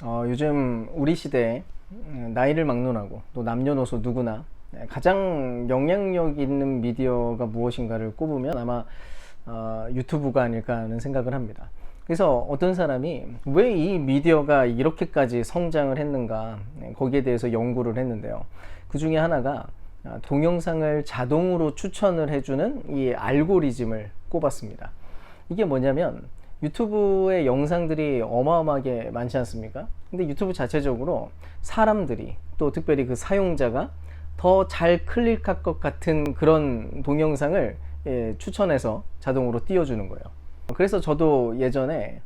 요즘 우리 시대에 나이를 막론하고 또 남녀노소 누구나 가장 영향력 있는 미디어가 무엇인가를 꼽으면 아마 유튜브가 아닐까 하는 생각을 합니다. 그래서 어떤 사람이 왜 이 미디어가 이렇게까지 성장을 했는가, 거기에 대해서 연구를 했는데요. 그 중에 하나가 동영상을 자동으로 추천을 해주는 이 알고리즘을 꼽았습니다. 이게 뭐냐면 유튜브의 영상들이 어마어마하게 많지 않습니까? 근데 유튜브 자체적으로 사람들이, 또 특별히 그 사용자가 더 잘 클릭할 것 같은 그런 동영상을 추천해서 자동으로 띄워주는 거예요. 그래서 저도 예전에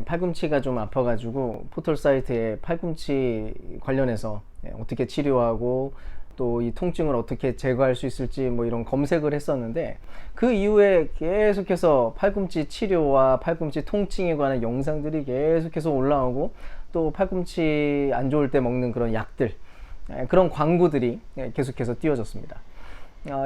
팔꿈치가 좀 아파가지고 포털 사이트에 팔꿈치 관련해서 어떻게 치료하고 또 이 통증을 어떻게 제거할 수 있을지 뭐 이런 검색을 했었는데, 그 이후에 계속해서 팔꿈치 치료와 팔꿈치 통증에 관한 영상들이 계속해서 올라오고, 또 팔꿈치 안 좋을 때 먹는 그런 약들, 그런 광고들이 계속해서 띄워졌습니다.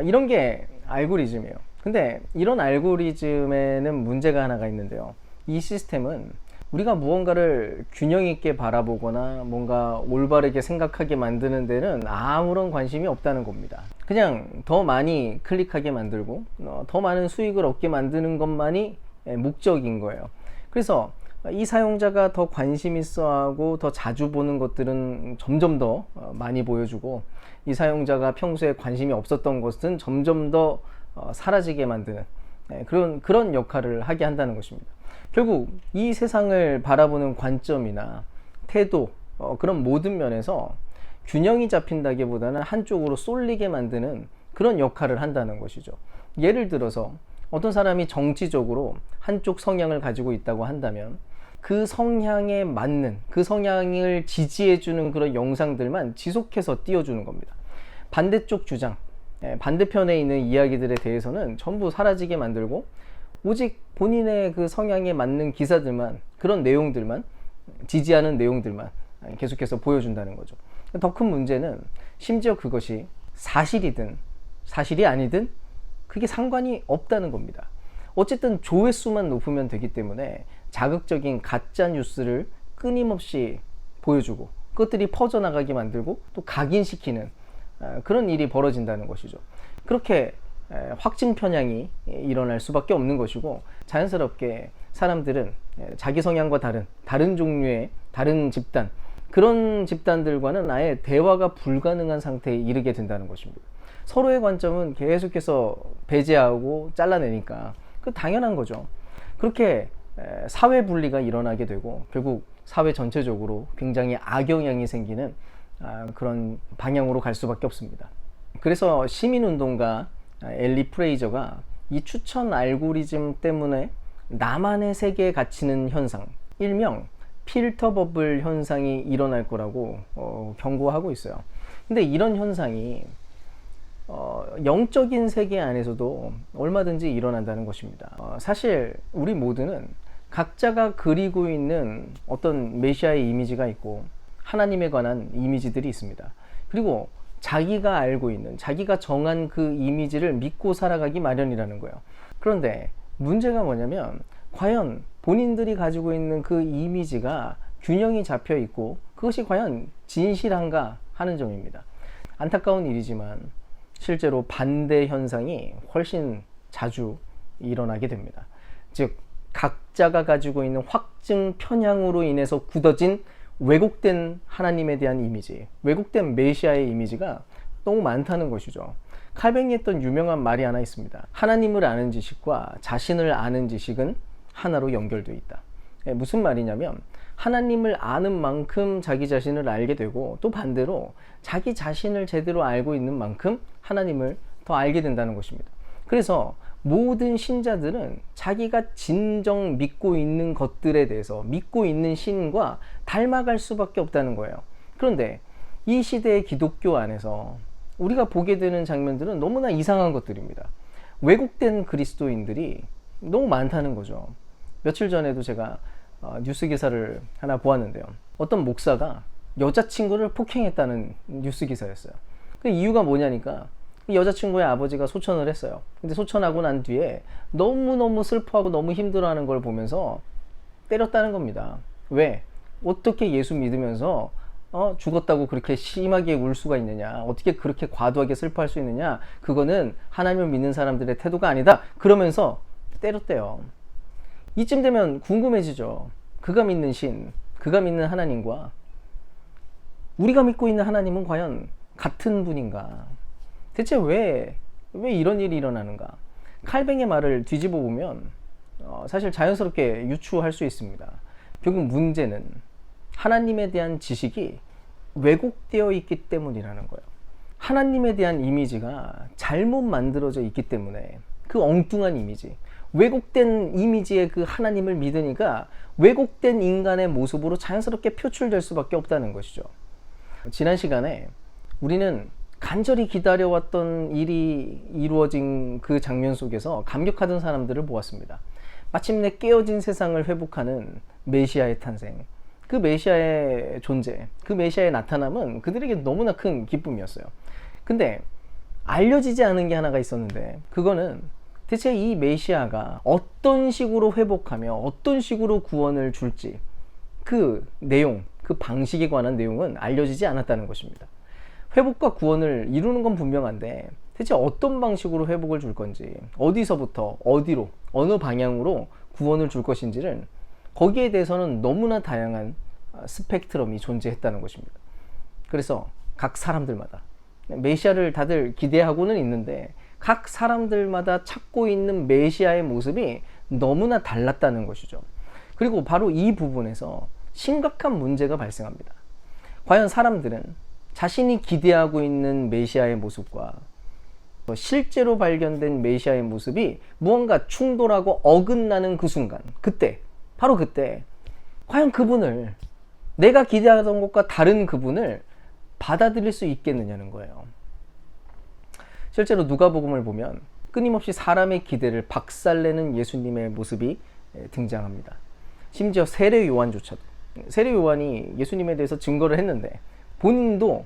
이런 게 알고리즘이에요. 근데 이런 알고리즘에는 문제가 하나가 있는데요. 이 시스템은 우리가 무언가를 균형 있게 바라보거나 뭔가 올바르게 생각하게 만드는 데는 아무런 관심이 없다는 겁니다. 그냥 더 많이 클릭하게 만들고 더 많은 수익을 얻게 만드는 것만이 목적인 거예요. 그래서 이 사용자가 더 관심 있어 하고 더 자주 보는 것들은 점점 더 많이 보여주고, 이 사용자가 평소에 관심이 없었던 것은 점점 더 사라지게 만드는 그런 역할을 하게 한다는 것입니다. 결국 이 세상을 바라보는 관점이나 태도, 그런 모든 면에서 균형이 잡힌다기보다는 한쪽으로 쏠리게 만드는 그런 역할을 한다는 것이죠. 예를 들어서 어떤 사람이 정치적으로 한쪽 성향을 가지고 있다고 한다면 그 성향에 맞는, 그 성향을 지지해주는 그런 영상들만 지속해서 띄워주는 겁니다. 반대쪽 주장, 반대편에 있는 이야기들에 대해서는 전부 사라지게 만들고, 오직 본인의 그 성향에 맞는 기사들만, 그런 내용들만, 지지하는 내용들만 계속해서 보여준다는 거죠. 더 큰 문제는 심지어 그것이 사실이든 사실이 아니든 그게 상관이 없다는 겁니다. 어쨌든 조회수만 높으면 되기 때문에 자극적인 가짜 뉴스를 끊임없이 보여주고 그것들이 퍼져나가게 만들고 또 각인시키는 그런 일이 벌어진다는 것이죠. 그렇게 확증 편향이 일어날 수밖에 없는 것이고, 자연스럽게 사람들은 자기 성향과 다른 종류의 다른 집단, 그런 집단들과는 아예 대화가 불가능한 상태에 이르게 된다는 것입니다. 서로의 관점은 계속해서 배제하고 잘라내니까 그 당연한 거죠. 그렇게 사회 분리가 일어나게 되고 결국 사회 전체적으로 굉장히 악영향이 생기는 그런 방향으로 갈 수밖에 없습니다. 그래서 시민운동가 엘리 프레이저가 이 추천 알고리즘 때문에 나만의 세계에 갇히는 현상, 일명 필터 버블 현상이 일어날 거라고 경고하고 있어요. 근데 이런 현상이 영적인 세계 안에서도 얼마든지 일어난다는 것입니다. 사실 우리 모두는 각자가 그리고 있는 어떤 메시아의 이미지가 있고 하나님에 관한 이미지들이 있습니다. 그리고 자기가 알고 있는, 자기가 정한 그 이미지를 믿고 살아가기 마련이라는 거예요. 그런데 문제가 뭐냐면 과연 본인들이 가지고 있는 그 이미지가 균형이 잡혀 있고 그것이 과연 진실한가 하는 점입니다. 안타까운 일이지만 실제로 반대 현상이 훨씬 자주 일어나게 됩니다. 즉 각자가 가지고 있는 확증 편향으로 인해서 굳어진 왜곡된 하나님에 대한 이미지, 왜곡된 메시아의 이미지가 너무 많다는 것이죠. 칼뱅이 했던 유명한 말이 하나 있습니다. 하나님을 아는 지식과 자신을 아는 지식은 하나로 연결되어 있다. 무슨 말이냐면 하나님을 아는 만큼 자기 자신을 알게 되고, 또 반대로 자기 자신을 제대로 알고 있는 만큼 하나님을 더 알게 된다는 것입니다. 그래서 모든 신자들은 자기가 진정 믿고 있는 것들에 대해서, 믿고 있는 신과 닮아갈 수밖에 없다는 거예요. 그런데 이 시대의 기독교 안에서 우리가 보게 되는 장면들은 너무나 이상한 것들입니다. 왜곡된 그리스도인들이 너무 많다는 거죠. 며칠 전에도 제가 뉴스 기사를 하나 보았는데요. 어떤 목사가 여자친구를 폭행했다는 뉴스 기사였어요. 그 이유가 뭐냐니까 여자친구의 아버지가 소천을 했어요. 근데 소천하고 난 뒤에 너무너무 슬퍼하고 너무 힘들어하는 걸 보면서 때렸다는 겁니다. 왜? 어떻게 예수 믿으면서 죽었다고 그렇게 심하게 울 수가 있느냐, 어떻게 그렇게 과도하게 슬퍼할 수 있느냐, 그거는 하나님을 믿는 사람들의 태도가 아니다, 그러면서 때렸대요. 이쯤 되면 궁금해지죠. 그가 믿는 신, 그가 믿는 하나님과 우리가 믿고 있는 하나님은 과연 같은 분인가? 대체 왜 이런 일이 일어나는가? 칼뱅의 말을 뒤집어 보면 사실 자연스럽게 유추할 수 있습니다. 결국 문제는 하나님에 대한 지식이 왜곡되어 있기 때문이라는 거예요. 하나님에 대한 이미지가 잘못 만들어져 있기 때문에, 그 엉뚱한 이미지, 왜곡된 이미지의 그 하나님을 믿으니까 왜곡된 인간의 모습으로 자연스럽게 표출될 수밖에 없다는 것이죠. 지난 시간에 우리는 간절히 기다려왔던 일이 이루어진 그 장면 속에서 감격하던 사람들을 보았습니다. 마침내 깨어진 세상을 회복하는 메시아의 탄생, 그 메시아의 존재, 그 메시아의 나타남은 그들에게 너무나 큰 기쁨이었어요. 근데 알려지지 않은 게 하나가 있었는데, 그거는 대체 이 메시아가 어떤 식으로 회복하며 어떤 식으로 구원을 줄지, 그 내용, 그 방식에 관한 내용은 알려지지 않았다는 것입니다. 회복과 구원을 이루는 건 분명한데 대체 어떤 방식으로 회복을 줄 건지, 어디서부터 어디로, 어느 방향으로 구원을 줄 것인지를, 거기에 대해서는 너무나 다양한 스펙트럼이 존재했다는 것입니다. 그래서 각 사람들마다 메시아를 다들 기대하고는 있는데 각 사람들마다 찾고 있는 메시아의 모습이 너무나 달랐다는 것이죠. 그리고 바로 이 부분에서 심각한 문제가 발생합니다. 과연 사람들은 자신이 기대하고 있는 메시아의 모습과 실제로 발견된 메시아의 모습이 무언가 충돌하고 어긋나는 그 순간, 그때, 바로 그때 과연 그분을, 내가 기대하던 것과 다른 그분을 받아들일 수 있겠느냐는 거예요. 실제로 누가복음을 보면 끊임없이 사람의 기대를 박살내는 예수님의 모습이 등장합니다. 심지어 세례 요한조차도, 세례 요한이 예수님에 대해서 증거를 했는데 본인도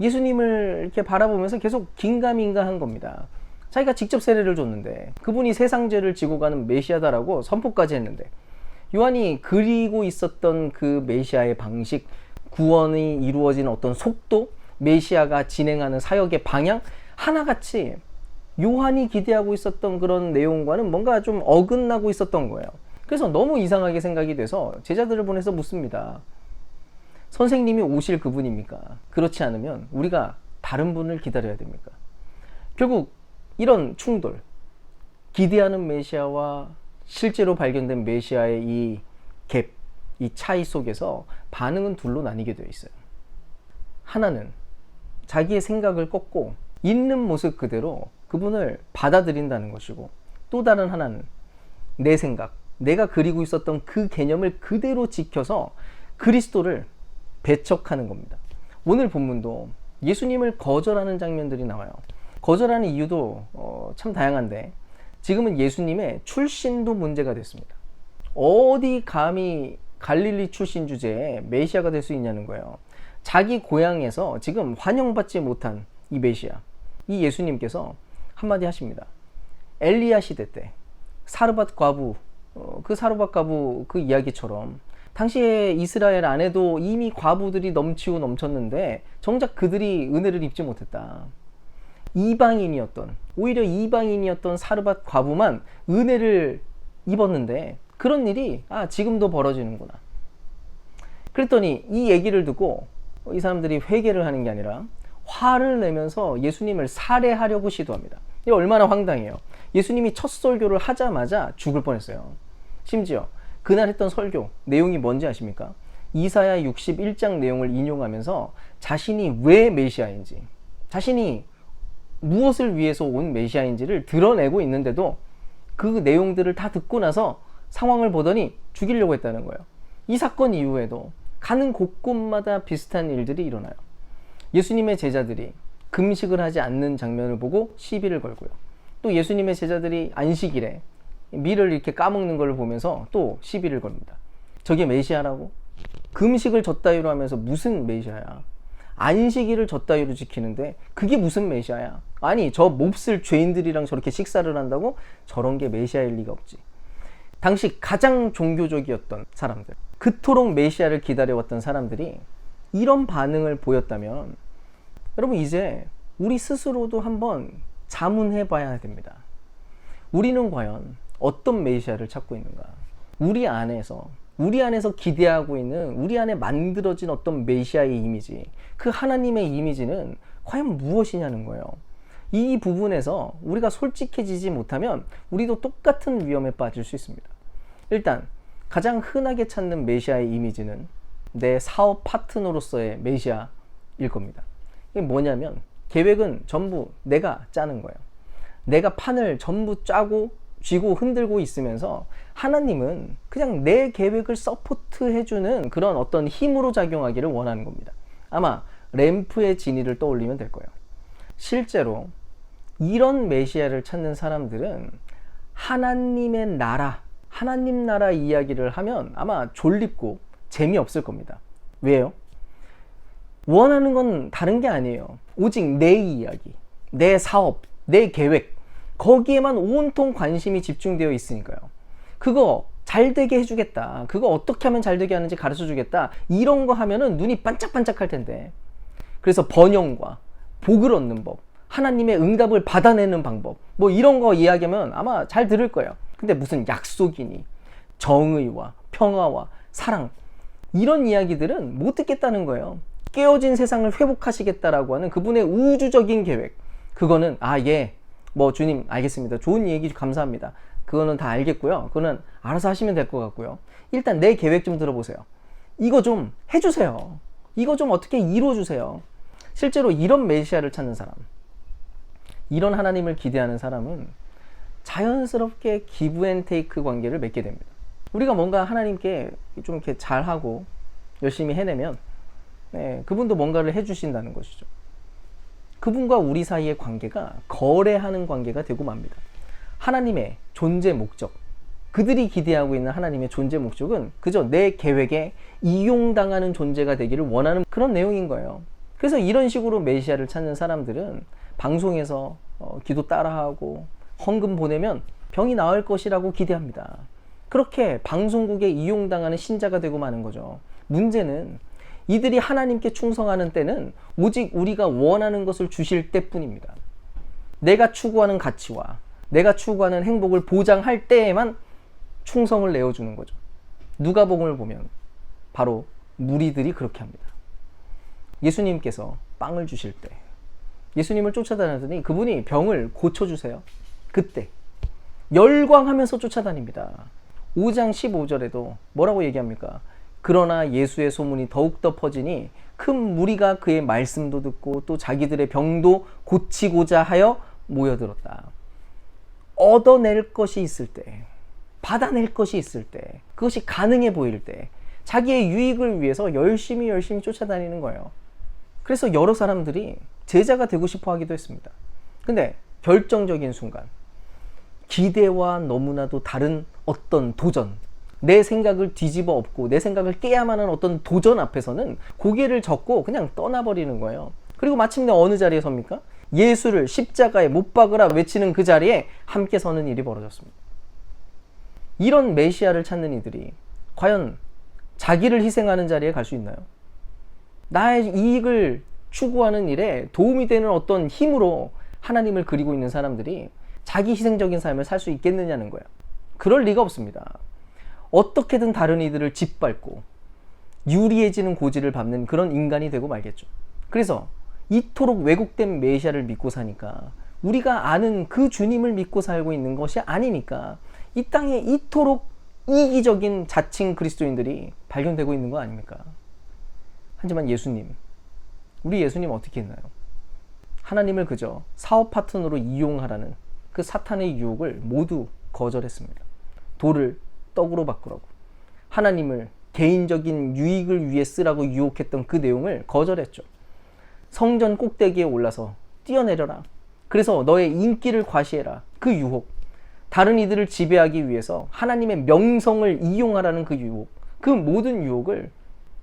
예수님을 이렇게 바라보면서 계속 긴가민가한 겁니다. 자기가 직접 세례를 줬는데 그분이 세상 죄를 지고 가는 메시아다라고 선포까지 했는데, 요한이 그리고 있었던 그 메시아의 방식, 구원이 이루어진 어떤 속도, 메시아가 진행하는 사역의 방향, 하나같이 요한이 기대하고 있었던 그런 내용과는 뭔가 좀 어긋나고 있었던 거예요. 그래서 너무 이상하게 생각이 돼서 제자들을 보내서 묻습니다. 선생님이 오실 그분입니까? 그렇지 않으면 우리가 다른 분을 기다려야 됩니까? 결국 이런 충돌, 기대하는 메시아와 실제로 발견된 메시아의 이 갭, 이 차이 속에서 반응은 둘로 나뉘게 되어 있어요. 하나는 자기의 생각을 꺾고 있는 모습 그대로 그분을 받아들인다는 것이고, 또 다른 하나는 내 생각, 내가 그리고 있었던 그 개념을 그대로 지켜서 그리스도를 배척하는 겁니다. 오늘 본문도 예수님을 거절하는 장면들이 나와요. 거절하는 이유도 참 다양한데, 지금은 예수님의 출신도 문제가 됐습니다. 어디 감히 갈릴리 출신 주제에 메시아가 될 수 있냐는 거예요. 자기 고향에서 지금 환영받지 못한 이 메시아, 이 예수님께서 한마디 하십니다. 엘리야 시대 때 사르밧 과부, 그 사르밧 과부 그 이야기처럼 당시에 이스라엘 안에도 이미 과부들이 넘치고 넘쳤는데 정작 그들이 은혜를 입지 못했다. 이방인이었던, 오히려 이방인이었던 사르밧 과부만 은혜를 입었는데 그런 일이 지금도 벌어지는구나. 그랬더니 이 얘기를 듣고 이 사람들이 회개를 하는 게 아니라 화를 내면서 예수님을 살해하려고 시도합니다. 이게 얼마나 황당해요. 예수님이 첫 설교를 하자마자 죽을 뻔했어요. 심지어 그날 했던 설교 내용이 뭔지 아십니까? 이사야 61장 내용을 인용하면서 자신이 왜 메시아인지, 자신이 무엇을 위해서 온 메시아인지를 드러내고 있는데도 그 내용들을 다 듣고 나서 상황을 보더니 죽이려고 했다는 거예요. 이 사건 이후에도 가는 곳곳마다 비슷한 일들이 일어나요. 예수님의 제자들이 금식을 하지 않는 장면을 보고 시비를 걸고요. 또 예수님의 제자들이 안식일에 밀을 이렇게 까먹는 걸 보면서 또 시비를 겁니다. 저게 메시아라고? 금식을 젖다유로 하면서 무슨 메시아야? 안식일을 젖다유로 지키는데 그게 무슨 메시아야? 아니, 저 몹쓸 죄인들이랑 저렇게 식사를 한다고? 저런 게 메시아일 리가 없지. 당시 가장 종교적이었던 사람들, 그토록 메시아를 기다려왔던 사람들이 이런 반응을 보였다면 여러분 이제 우리 스스로도 한번 자문해 봐야 됩니다. 우리는 과연 어떤 메시아를 찾고 있는가? 우리 안에서 기대하고 있는, 우리 안에 만들어진 어떤 메시아의 이미지, 그 하나님의 이미지는 과연 무엇이냐는 거예요. 이 부분에서 우리가 솔직해지지 못하면 우리도 똑같은 위험에 빠질 수 있습니다. 일단 가장 흔하게 찾는 메시아의 이미지는 내 사업 파트너로서의 메시아일 겁니다. 이게 뭐냐면 계획은 전부 내가 짜는 거예요. 내가 판을 전부 짜고 쥐고 흔들고 있으면서 하나님은 그냥 내 계획을 서포트해주는 그런 어떤 힘으로 작용하기를 원하는 겁니다. 아마 램프의 진리를 떠올리면 될 거예요. 실제로 이런 메시아를 찾는 사람들은 하나님의 나라, 하나님 나라 이야기를 하면 아마 졸립고 재미없을 겁니다. 왜요? 원하는 건 다른 게 아니에요. 오직 내 이야기, 내 사업, 내 계획, 거기에만 온통 관심이 집중되어 있으니까요. 그거 잘 되게 해주겠다, 그거 어떻게 하면 잘 되게 하는지 가르쳐 주겠다, 이런 거 하면은 눈이 반짝반짝 할 텐데, 그래서 번영과 복을 얻는 법, 하나님의 응답을 받아내는 방법, 뭐 이런 거 이야기하면 아마 잘 들을 거예요. 근데 무슨 약속이니 정의와 평화와 사랑, 이런 이야기들은 못 듣겠다는 거예요. 깨어진 세상을 회복하시겠다라고 하는 그분의 우주적인 계획, 그거는 뭐 주님 알겠습니다, 좋은 얘기 감사합니다, 그거는 다 알겠고요, 그거는 알아서 하시면 될 것 같고요, 일단 내 계획 좀 들어보세요, 이거 좀 해주세요, 이거 좀 어떻게 이루어주세요. 실제로 이런 메시아를 찾는 사람, 이런 하나님을 기대하는 사람은 자연스럽게 기브 앤 테이크 관계를 맺게 됩니다. 우리가 뭔가 하나님께 좀 이렇게 잘하고 열심히 해내면 그분도 뭔가를 해주신다는 것이죠. 그분과 우리 사이의 관계가 거래하는 관계가 되고 맙니다. 하나님의 존재 목적, 그들이 기대하고 있는 하나님의 존재 목적은 그저 내 계획에 이용당하는 존재가 되기를 원하는 그런 내용인 거예요. 그래서 이런 식으로 메시아를 찾는 사람들은 방송에서 기도 따라하고 헌금 보내면 병이 나을 것이라고 기대합니다. 그렇게 방송국에 이용당하는 신자가 되고 마는 거죠. 문제는 이들이 하나님께 충성하는 때는 오직 우리가 원하는 것을 주실 때뿐입니다. 내가 추구하는 가치와 내가 추구하는 행복을 보장할 때에만 충성을 내어주는 거죠. 누가복음을 보면 바로 무리들이 그렇게 합니다. 예수님께서 빵을 주실 때 예수님을 쫓아다녔더니 그분이 병을 고쳐주세요. 그때 열광하면서 쫓아다닙니다. 5장 15절에도 뭐라고 얘기합니까? 그러나 예수의 소문이 더욱더 퍼지니 큰 무리가 그의 말씀도 듣고 또 자기들의 병도 고치고자 하여 모여들었다. 얻어낼 것이 있을 때, 받아낼 것이 있을 때, 그것이 가능해 보일 때 자기의 유익을 위해서 열심히 쫓아다니는 거예요. 그래서 여러 사람들이 제자가 되고 싶어 하기도 했습니다. 근데 결정적인 순간, 기대와 너무나도 다른 어떤 도전, 내 생각을 뒤집어 엎고 내 생각을 깨야만 하는 어떤 도전 앞에서는 고개를 젓고 그냥 떠나버리는 거예요. 그리고 마침내 어느 자리에 섭니까? 예수를 십자가에 못 박으라 외치는 그 자리에 함께 서는 일이 벌어졌습니다. 이런 메시아를 찾는 이들이 과연 자기를 희생하는 자리에 갈 수 있나요? 나의 이익을 추구하는 일에 도움이 되는 어떤 힘으로 하나님을 그리고 있는 사람들이 자기 희생적인 삶을 살 수 있겠느냐는 거예요. 그럴 리가 없습니다. 어떻게든 다른 이들을 짓밟고 유리해지는 고지를 밟는 그런 인간이 되고 말겠죠. 그래서 이토록 왜곡된 메시아를 믿고 사니까, 우리가 아는 그 주님을 믿고 살고 있는 것이 아니니까 이 땅에 이토록 이기적인 자칭 그리스도인들이 발견되고 있는 거 아닙니까? 하지만 우리 예수님 어떻게 했나요? 하나님을 그저 사업 파트너로 이용하라는 그 사탄의 유혹을 모두 거절했습니다. 돌을 떡으로 바꾸라고, 하나님을 개인적인 유익을 위해 쓰라고 유혹했던 그 내용을 거절했죠. 성전 꼭대기에 올라서 뛰어내려라, 그래서 너의 인기를 과시해라, 그 유혹, 다른 이들을 지배하기 위해서 하나님의 명성을 이용하라는 그 유혹, 그 모든 유혹을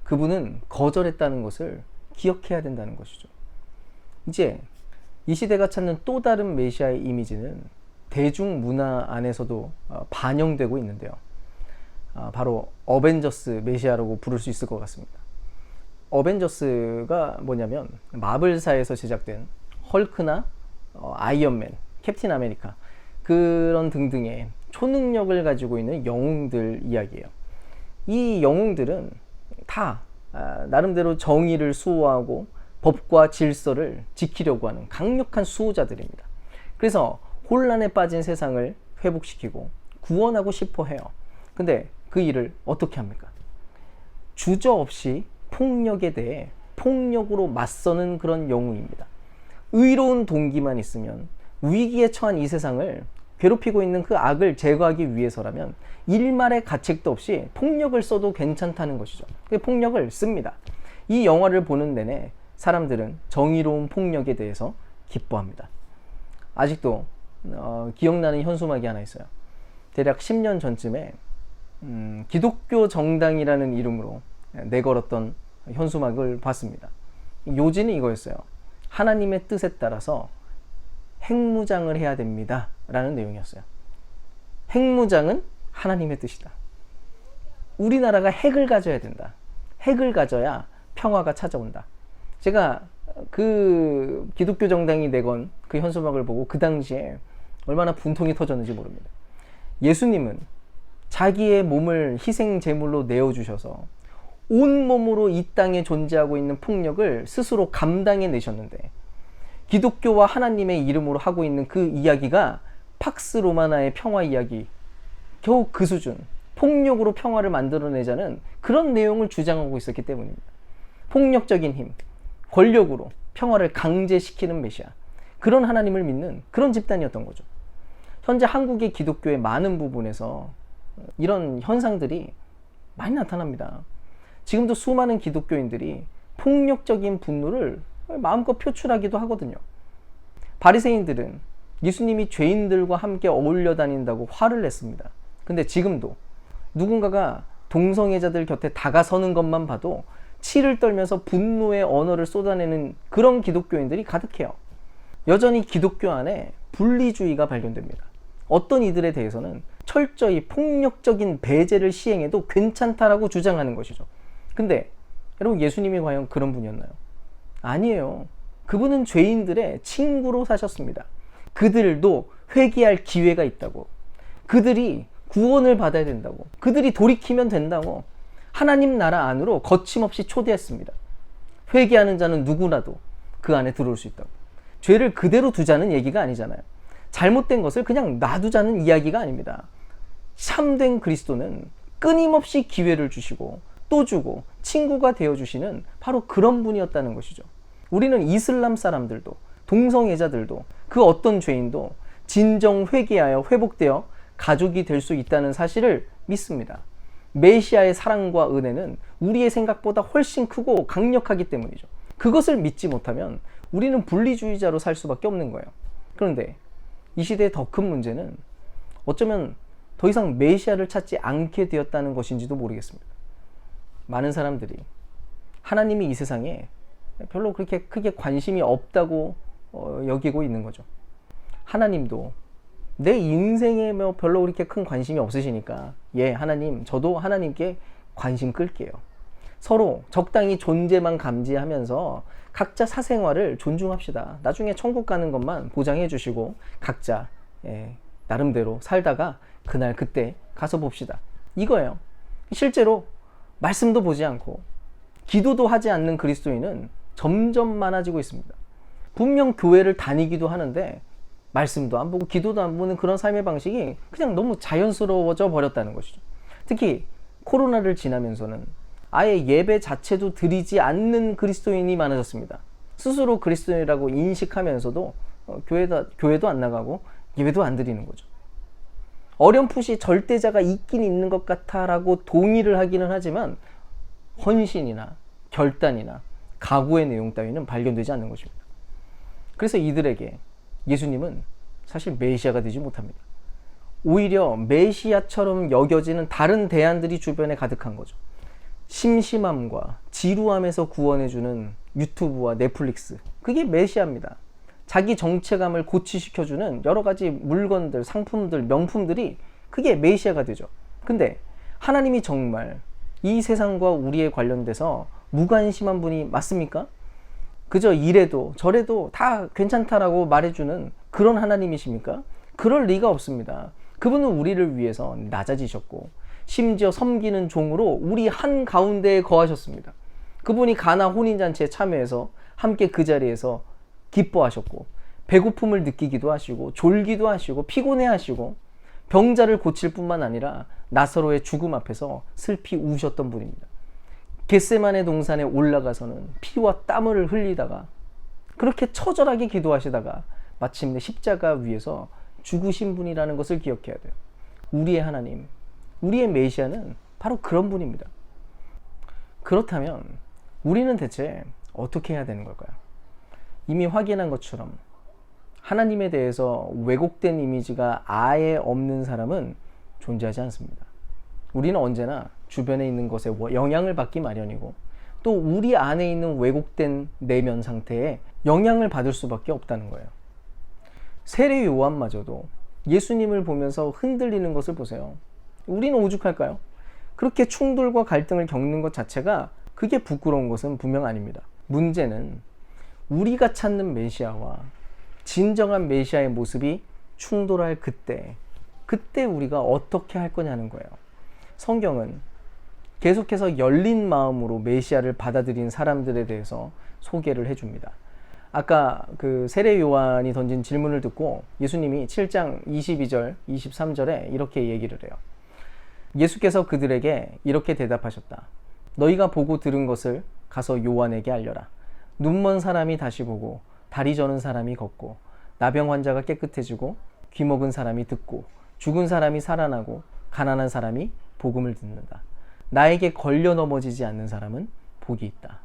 그분은 거절했다는 것을 기억해야 된다는 것이죠. 이제 이 시대가 찾는 또 다른 메시아의 이미지는 대중문화 안에서도 반영되고 있는데요. 바로 어벤져스 메시아라고 부를 수 있을 것 같습니다. 어벤져스가 뭐냐면 마블사에서 제작된 헐크나 아이언맨, 캡틴 아메리카 그런 등등의 초능력을 가지고 있는 영웅들 이야기예요. 이 영웅들은 다 나름대로 정의를 수호하고 법과 질서를 지키려고 하는 강력한 수호자들입니다. 그래서 혼란에 빠진 세상을 회복시키고 구원하고 싶어 해요. 근데 그 일을 어떻게 합니까? 주저없이 폭력에 대해 폭력으로 맞서는 그런 영웅입니다. 의로운 동기만 있으면 위기에 처한 이 세상을 괴롭히고 있는 그 악을 제거하기 위해서라면 일말의 가책도 없이 폭력을 써도 괜찮다는 것이죠. 그 폭력을 씁니다. 이 영화를 보는 내내 사람들은 정의로운 폭력에 대해서 기뻐합니다. 아직도 기억나는 현수막이 하나 있어요. 대략 10년 전쯤에 기독교 정당이라는 이름으로 내걸었던 현수막을 봤습니다. 요지는 이거였어요. 하나님의 뜻에 따라서 핵무장을 해야 됩니다 라는 내용이었어요. 핵무장은 하나님의 뜻이다. 우리나라가 핵을 가져야 된다. 핵을 가져야 평화가 찾아온다. 제가 그 기독교 정당이 내건 그 현수막을 보고 그 당시에 얼마나 분통이 터졌는지 모릅니다. 예수님은 자기의 몸을 희생 제물로 내어주셔서 온몸으로 이 땅에 존재하고 있는 폭력을 스스로 감당해 내셨는데 기독교와 하나님의 이름으로 하고 있는 그 이야기가 팍스 로마나의 평화 이야기, 겨우 그 수준, 폭력으로 평화를 만들어내자는 그런 내용을 주장하고 있었기 때문입니다. 폭력적인 힘, 권력으로 평화를 강제시키는 메시아, 그런 하나님을 믿는 그런 집단이었던 거죠. 현재 한국의 기독교의 많은 부분에서 이런 현상들이 많이 나타납니다. 지금도 수많은 기독교인들이 폭력적인 분노를 마음껏 표출하기도 하거든요. 바리새인들은 예수님이 죄인들과 함께 어울려 다닌다고 화를 냈습니다. 근데 지금도 누군가가 동성애자들 곁에 다가서는 것만 봐도 치를 떨면서 분노의 언어를 쏟아내는 그런 기독교인들이 가득해요. 여전히 기독교 안에 분리주의가 발견됩니다. 어떤 이들에 대해서는 철저히 폭력적인 배제를 시행해도 괜찮다라고 주장하는 것이죠. 근데 여러분, 예수님이 과연 그런 분이었나요? 아니에요. 그분은 죄인들의 친구로 사셨습니다. 그들도 회개할 기회가 있다고, 그들이 구원을 받아야 된다고, 그들이 돌이키면 된다고 하나님 나라 안으로 거침없이 초대했습니다. 회개하는 자는 누구라도 그 안에 들어올 수 있다고. 죄를 그대로 두자는 얘기가 아니잖아요. 잘못된 것을 그냥 놔두자는 이야기가 아닙니다. 참된 그리스도는 끊임없이 기회를 주시고 또 주고 친구가 되어주시는 바로 그런 분이었다는 것이죠. 우리는 이슬람 사람들도 동성애자들도 그 어떤 죄인도 진정 회개하여 회복되어 가족이 될 수 있다는 사실을 믿습니다. 메시아의 사랑과 은혜는 우리의 생각보다 훨씬 크고 강력하기 때문이죠. 그것을 믿지 못하면 우리는 분리주의자로 살 수밖에 없는 거예요. 그런데 이 시대의 더 큰 문제는 어쩌면 더 이상 메시아를 찾지 않게 되었다는 것인지도 모르겠습니다. 많은 사람들이 하나님이 이 세상에 별로 그렇게 크게 관심이 없다고 여기고 있는 거죠. 하나님도 내 인생에 별로 그렇게 큰 관심이 없으시니까 하나님, 저도 하나님께 관심 끌게요. 서로 적당히 존재만 감지하면서 각자 사생활을 존중합시다. 나중에 천국 가는 것만 보장해 주시고 각자 나름대로 살다가 그날 그때 가서 봅시다. 이거예요. 실제로 말씀도 보지 않고 기도도 하지 않는 그리스도인은 점점 많아지고 있습니다. 분명 교회를 다니기도 하는데 말씀도 안 보고 기도도 안 보는 그런 삶의 방식이 그냥 너무 자연스러워져 버렸다는 것이죠. 특히 코로나를 지나면서는 아예 예배 자체도 드리지 않는 그리스도인이 많아졌습니다. 스스로 그리스도인이라고 인식하면서도 교회도 안 나가고 예배도 안 드리는 거죠. 어렴풋이 절대자가 있긴 있는 것 같아라고 동의를 하기는 하지만 헌신이나 결단이나 각오의 내용 따위는 발견되지 않는 것입니다. 그래서 이들에게 예수님은 사실 메시아가 되지 못합니다. 오히려 메시아처럼 여겨지는 다른 대안들이 주변에 가득한 거죠. 심심함과 지루함에서 구원해주는 유튜브와 넷플릭스, 그게 메시아입니다. 자기 정체감을 고취시켜주는 여러 가지 물건들, 상품들, 명품들이 그게 메시아가 되죠. 근데 하나님이 정말 이 세상과 우리에 관련돼서 무관심한 분이 맞습니까? 그저 이래도 저래도 다 괜찮다라고 말해주는 그런 하나님이십니까? 그럴 리가 없습니다. 그분은 우리를 위해서 낮아지셨고 심지어 섬기는 종으로 우리 한가운데에 거하셨습니다. 그분이 가나 혼인잔치에 참여해서 함께 그 자리에서 기뻐하셨고 배고픔을 느끼기도 하시고 졸기도 하시고 피곤해 하시고 병자를 고칠 뿐만 아니라 나사로의 죽음 앞에서 슬피 우셨던 분입니다. 겟세마네 동산에 올라가서는 피와 땀을 흘리다가 그렇게 처절하게 기도하시다가 마침내 십자가 위에서 죽으신 분이라는 것을 기억해야 돼요. 우리의 하나님, 우리의 메시아는 바로 그런 분입니다. 그렇다면 우리는 대체 어떻게 해야 되는 걸까요? 이미 확인한 것처럼 하나님에 대해서 왜곡된 이미지가 아예 없는 사람은 존재하지 않습니다. 우리는 언제나 주변에 있는 것에 영향을 받기 마련이고 또 우리 안에 있는 왜곡된 내면 상태에 영향을 받을 수밖에 없다는 거예요. 세례 요한마저도 예수님을 보면서 흔들리는 것을 보세요. 우리는 오죽할까요? 그렇게 충돌과 갈등을 겪는 것 자체가 그게 부끄러운 것은 분명 아닙니다. 문제는 우리가 찾는 메시아와 진정한 메시아의 모습이 충돌할 그때 우리가 어떻게 할 거냐는 거예요. 성경은 계속해서 열린 마음으로 메시아를 받아들인 사람들에 대해서 소개를 해줍니다. 아까 그 세례 요한이 던진 질문을 듣고 예수님이 7장 22절, 23절에 이렇게 얘기를 해요. 예수께서 그들에게 이렇게 대답하셨다. 너희가 보고 들은 것을 가서 요한에게 알려라. 눈먼 사람이 다시 보고 다리 저는 사람이 걷고 나병 환자가 깨끗해지고 귀 먹은 사람이 듣고 죽은 사람이 살아나고 가난한 사람이 복음을 듣는다. 나에게 걸려 넘어지지 않는 사람은 복이 있다.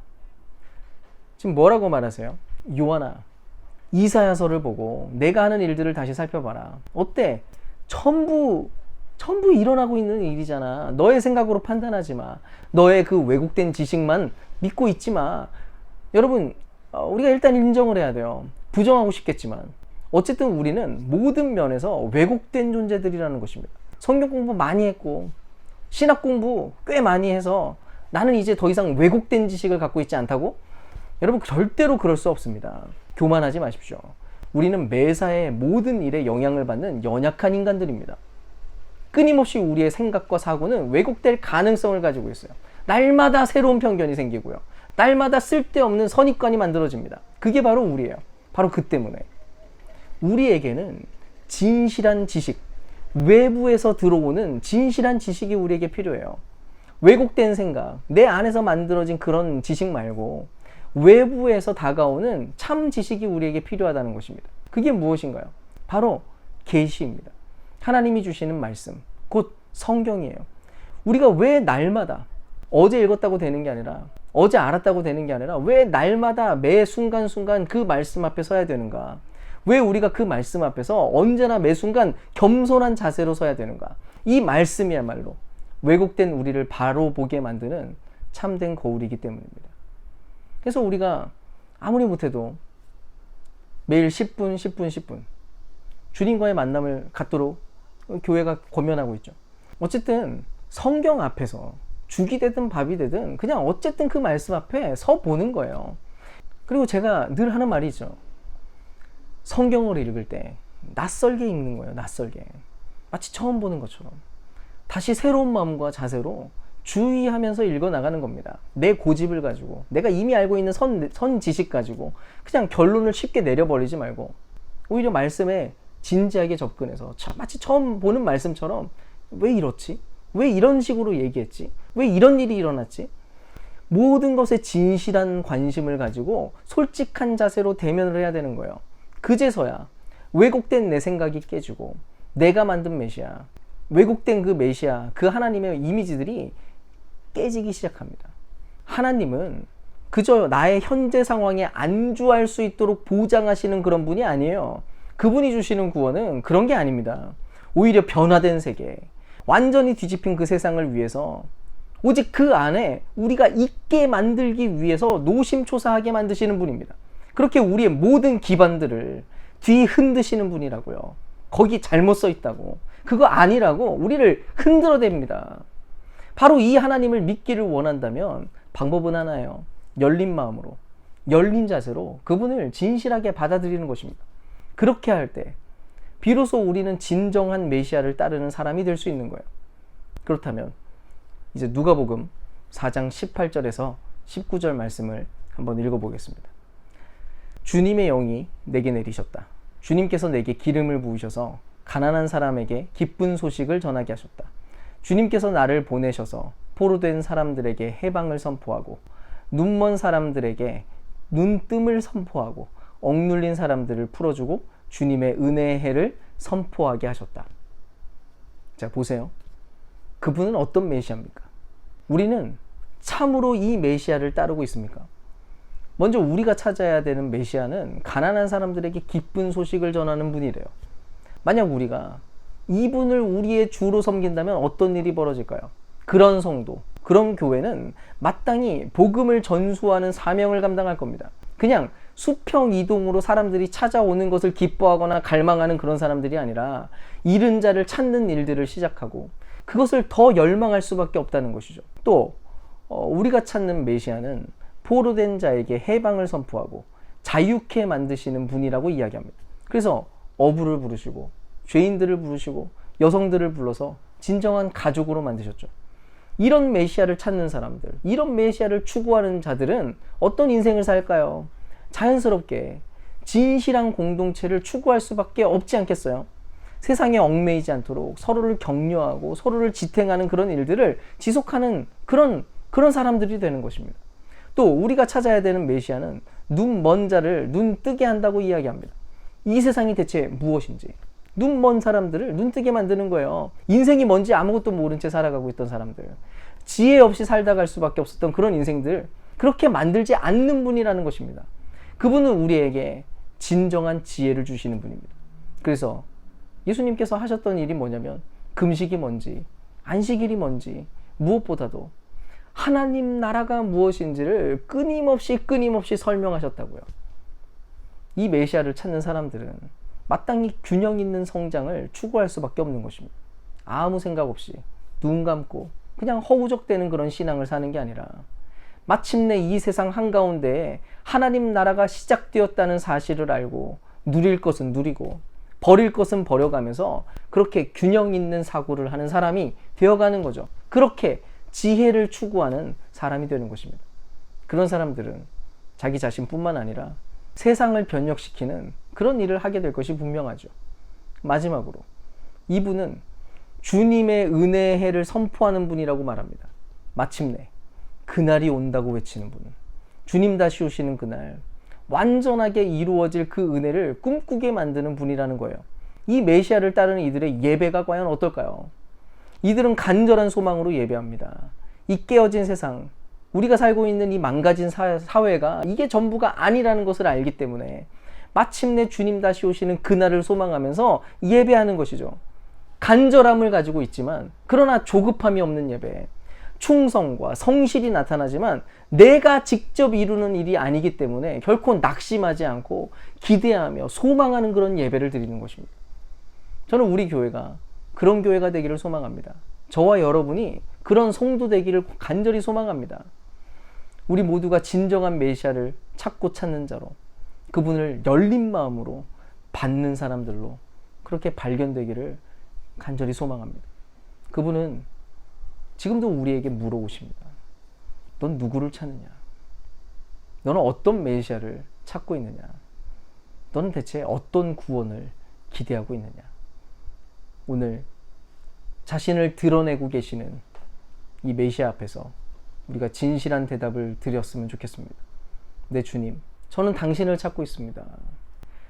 지금 뭐라고 말하세요? 요한아, 이사야서를 보고 내가 하는 일들을 다시 살펴봐라. 어때? 전부 일어나고 있는 일이잖아. 너의 생각으로 판단하지 마. 너의 그 왜곡된 지식만 믿고 있지 마. 여러분, 우리가 일단 인정을 해야 돼요. 부정하고 싶겠지만 어쨌든 우리는 모든 면에서 왜곡된 존재들이라는 것입니다. 성경 공부 많이 했고 신학 공부 꽤 많이 해서 나는 이제 더 이상 왜곡된 지식을 갖고 있지 않다고? 여러분, 절대로 그럴 수 없습니다. 교만하지 마십시오. 우리는 매사에 모든 일에 영향을 받는 연약한 인간들입니다. 끊임없이 우리의 생각과 사고는 왜곡될 가능성을 가지고 있어요. 날마다 새로운 편견이 생기고요. 날마다 쓸데없는 선입관이 만들어집니다. 그게 바로 우리예요. 바로 그 때문에 우리에게는 진실한 지식, 외부에서 들어오는 진실한 지식이 우리에게 필요해요. 왜곡된 생각, 내 안에서 만들어진 그런 지식 말고 외부에서 다가오는 참 지식이 우리에게 필요하다는 것입니다. 그게 무엇인가요? 바로 계시입니다. 하나님이 주시는 말씀, 곧 성경이에요. 우리가 왜 날마다 어제 읽었다고 되는 게 아니라 어제 알았다고 되는 게 아니라 왜 날마다 매 순간순간 그 말씀 앞에 서야 되는가? 왜 우리가 그 말씀 앞에서 언제나 매 순간 겸손한 자세로 서야 되는가? 이 말씀이야말로 왜곡된 우리를 바로 보게 만드는 참된 거울이기 때문입니다. 그래서 우리가 아무리 못해도 매일 10분, 10분, 10분 주님과의 만남을 갖도록 교회가 권면하고 있죠. 어쨌든 성경 앞에서 죽이 되든 밥이 되든 그냥 어쨌든 그 말씀 앞에 서 보는 거예요. 그리고 제가 늘 하는 말이죠. 성경을 읽을 때 낯설게 읽는 거예요. 낯설게. 마치 처음 보는 것처럼. 다시 새로운 마음과 자세로 주의하면서 읽어나가는 겁니다. 내 고집을 가지고 내가 이미 알고 있는 선 지식 가지고 그냥 결론을 쉽게 내려버리지 말고 오히려 말씀에 진지하게 접근해서 마치 처음 보는 말씀처럼 왜 이렇지? 왜 이런 식으로 얘기했지? 왜 이런 일이 일어났지? 모든 것에 진실한 관심을 가지고 솔직한 자세로 대면을 해야 되는 거예요. 그제서야 왜곡된 내 생각이 깨지고 내가 만든 메시아, 왜곡된 그 메시아, 그 하나님의 이미지들이 깨지기 시작합니다. 하나님은 그저 나의 현재 상황에 안주할 수 있도록 보장하시는 그런 분이 아니에요. 그분이 주시는 구원은 그런 게 아닙니다. 오히려 변화된 세계, 완전히 뒤집힌 그 세상을 위해서 오직 그 안에 우리가 있게 만들기 위해서 노심초사하게 만드시는 분입니다. 그렇게 우리의 모든 기반들을 뒤흔드시는 분이라고요. 거기 잘못 써 있다고, 그거 아니라고 우리를 흔들어댑니다. 바로 이 하나님을 믿기를 원한다면 방법은 하나예요. 열린 마음으로, 열린 자세로 그분을 진실하게 받아들이는 것입니다. 그렇게 할 때 비로소 우리는 진정한 메시아를 따르는 사람이 될 수 있는 거예요. 그렇다면 이제 누가복음 4장 18절에서 19절 말씀을 한번 읽어보겠습니다. 주님의 영이 내게 내리셨다. 주님께서 내게 기름을 부으셔서 가난한 사람에게 기쁜 소식을 전하게 하셨다. 주님께서 나를 보내셔서 포로된 사람들에게 해방을 선포하고 눈먼 사람들에게 눈뜸을 선포하고 억눌린 사람들을 풀어주고 주님의 은혜의 해를 선포하게 하셨다. 자, 보세요. 그분은 어떤 메시아입니까? 우리는 참으로 이 메시아를 따르고 있습니까? 먼저 우리가 찾아야 되는 메시아는 가난한 사람들에게 기쁜 소식을 전하는 분이래요. 만약 우리가 이분을 우리의 주로 섬긴다면 어떤 일이 벌어질까요? 그런 성도, 그런 교회는 마땅히 복음을 전수하는 사명을 감당할 겁니다. 그냥 수평 이동으로 사람들이 찾아오는 것을 기뻐하거나 갈망하는 그런 사람들이 아니라 잃은 자를 찾는 일들을 시작하고 그것을 더 열망할 수밖에 없다는 것이죠. 또 우리가 찾는 메시아는 포로된 자에게 해방을 선포하고 자유케 만드시는 분이라고 이야기합니다. 그래서 어부를 부르시고 죄인들을 부르시고 여성들을 불러서 진정한 가족으로 만드셨죠. 이런 메시아를 찾는 사람들, 이런 메시아를 추구하는 자들은 어떤 인생을 살까요? 자연스럽게 진실한 공동체를 추구할 수밖에 없지 않겠어요? 세상에 얽매이지 않도록 서로를 격려하고 서로를 지탱하는 그런 일들을 지속하는 그런 사람들이 되는 것입니다. 또 우리가 찾아야 되는 메시아는 눈 먼 자를 눈 뜨게 한다고 이야기합니다. 이 세상이 대체 무엇인지 눈 먼 사람들을 눈 뜨게 만드는 거예요. 인생이 뭔지 아무것도 모른 채 살아가고 있던 사람들, 지혜 없이 살다 갈 수밖에 없었던 그런 인생들, 그렇게 만들지 않는 분이라는 것입니다. 그분은 우리에게 진정한 지혜를 주시는 분입니다. 그래서 예수님께서 하셨던 일이 뭐냐면 금식이 뭔지 안식일이 뭔지 무엇보다도 하나님 나라가 무엇인지를 끊임없이 설명하셨다고요. 이 메시아를 찾는 사람들은 마땅히 균형 있는 성장을 추구할 수밖에 없는 것입니다. 아무 생각 없이 눈 감고 그냥 허우적대는 그런 신앙을 사는 게 아니라 마침내 이 세상 한가운데에 하나님 나라가 시작되었다는 사실을 알고 누릴 것은 누리고 버릴 것은 버려가면서 그렇게 균형 있는 사고를 하는 사람이 되어가는 거죠. 그렇게 지혜를 추구하는 사람이 되는 것입니다. 그런 사람들은 자기 자신뿐만 아니라 세상을 변혁시키는 그런 일을 하게 될 것이 분명하죠. 마지막으로 이분은 주님의 은혜의 해를 선포하는 분이라고 말합니다. 마침내 그날이 온다고 외치는 분, 주님 다시 오시는 그날 완전하게 이루어질 그 은혜를 꿈꾸게 만드는 분이라는 거예요. 이 메시아를 따르는 이들의 예배가 과연 어떨까요? 이들은 간절한 소망으로 예배합니다. 이 깨어진 세상, 우리가 살고 있는 이 망가진 사회가 이게 전부가 아니라는 것을 알기 때문에 마침내 주님 다시 오시는 그날을 소망하면서 예배하는 것이죠. 간절함을 가지고 있지만 그러나 조급함이 없는 예배, 충성과 성실이 나타나지만 내가 직접 이루는 일이 아니기 때문에 결코 낙심하지 않고 기대하며 소망하는 그런 예배를 드리는 것입니다. 저는 우리 교회가 그런 교회가 되기를 소망합니다. 저와 여러분이 그런 성도 되기를 간절히 소망합니다. 우리 모두가 진정한 메시아를 찾고 찾는 자로, 그분을 열린 마음으로 받는 사람들로 그렇게 발견되기를 간절히 소망합니다. 그분은 지금도 우리에게 물어오십니다. 넌 누구를 찾느냐? 너는 어떤 메시아를 찾고 있느냐? 너는 대체 어떤 구원을 기대하고 있느냐? 오늘 자신을 드러내고 계시는 이 메시아 앞에서 우리가 진실한 대답을 드렸으면 좋겠습니다. 네, 주님, 저는 당신을 찾고 있습니다.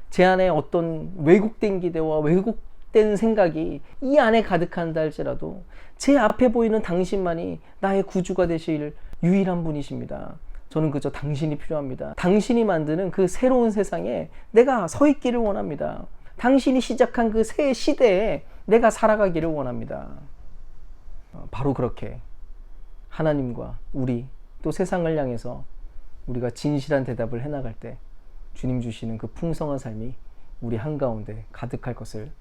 제 안에 어떤 왜곡된 기대와 왜곡된 생각이 이 안에 가득한다 할지라도 제 앞에 보이는 당신만이 나의 구주가 되실 유일한 분이십니다. 저는 그저 당신이 필요합니다. 당신이 만드는 그 새로운 세상에 내가 서 있기를 원합니다. 당신이 시작한 그 새 시대에 내가 살아가기를 원합니다. 바로 그렇게 하나님과 우리 또 세상을 향해서 우리가 진실한 대답을 해나갈 때 주님 주시는 그 풍성한 삶이 우리 한가운데 가득할 것을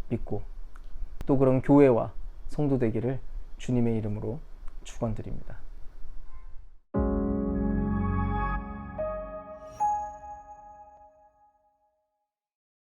믿고 또 그런 교회와 성도 되기를 주님의 이름으로 축원드립니다.